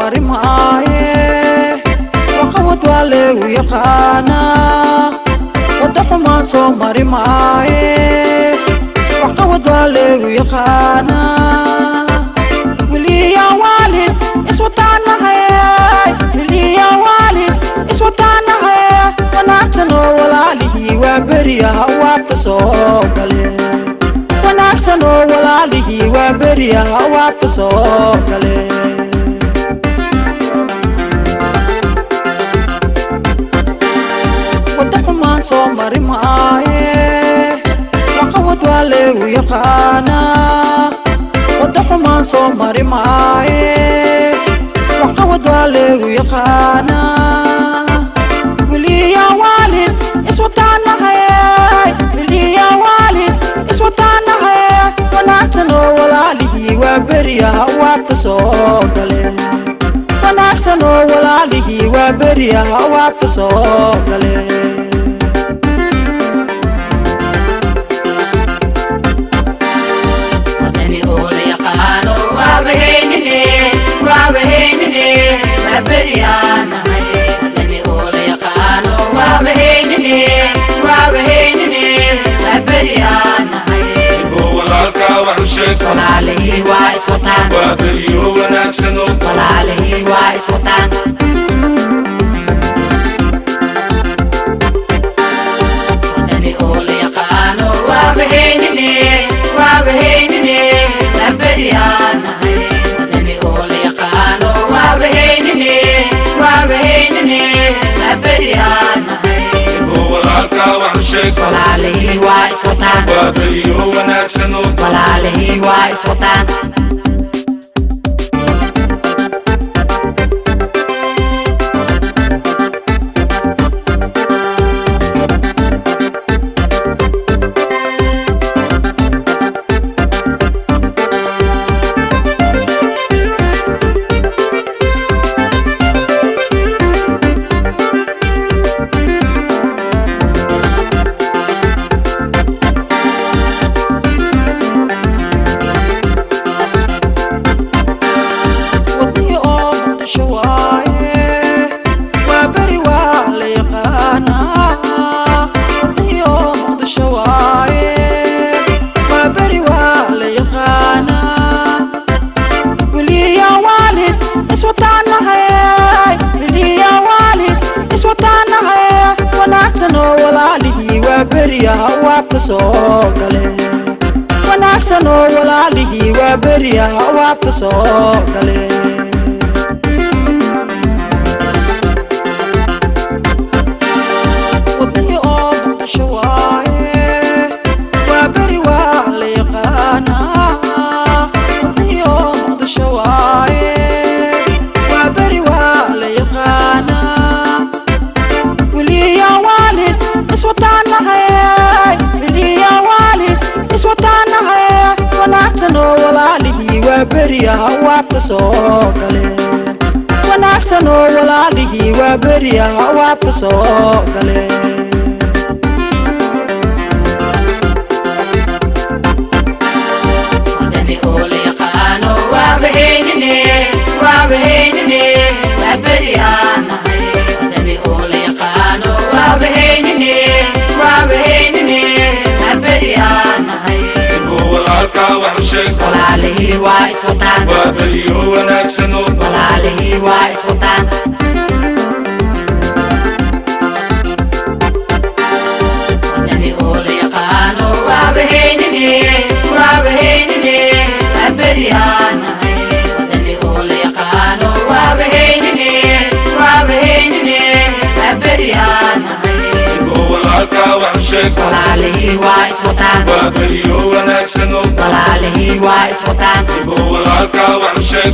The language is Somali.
mari maaye waqawad waa leegu yaqaanaa wada xumaan soo mari maaye waqawad waa leegu yaqaanaa weliya waalid iswataanahay weliya waalid iswataanahay wanaagsan oo walaalihii waa beriyaha waabta soo gale wanaagsan oo walaalihii waa beriyaha waabta soo gale wada xumaan soo mari maaye waqawad waa leegu yaqaanaa wada xumaan soo mari maaye waqawad waa leegu yaqaanaa weliya waalid iswataanahay weliya waalid iswataanahay wanaagsan oo walaalihii waa beriyaha waabta soo gale wanaagsan oo walaalihii waa beriyaha waabta soo gale wadani oo la yaqaano waa baheynine waa baheynine waa beriyaanahay wadani oo la yaqaano waa baheynine waa baheynine waa beriyaanahay walaalka wax u sheeg walaalihii waa iswataan waa beriyo wanaagsan oo walaalihii waa iswataan wadani oo la yaqaano waa baheynine waa baheynine waa beriyaanahay wadani oo la yaqaano waa baheynine waa baheynine waa beriyaanahay walaalka wax u sheeg walaalihii waa iswataan waa beriyo wanaagsan oo walaalihii waa iswataan beriyaha waabta soo gale wanaagsan oo walaalihii waa beriyaha waabta soo gale wadani oo muqdisho waaye waa beri waa la yaqaanaa wadani oo muqdisho waaye waa beri waa la yaqaanaa weliya waalid iswataanahay weliya waalid iswataanahay wanaagsan oo walaalihii waa beriyaha waabta soo gale wanaagsan oo walaalihii waa beriyaha waabta soo gale wadani oo la yaqaano waa baheynine waa baheynine waa beriyaanahay wadani oo la yaqaano waa baheynine waa baheynine waa beriyaanahay walaalka wax u sheeg walaalihii waa iswataan waa beriyo wanaagsan oo walaalihii waa iswataan wadani oo la yaqaano waa baheynine waa baheynine waa beriyaanahay wadani oo la yaqaano waa baheynine waa baheynine waa beriyaanahay walaalka wax u sheeg walaalihii waa iswataan waa beriyo wanaagsan oo walaalihii waa iswataan walaalka wax u sheeg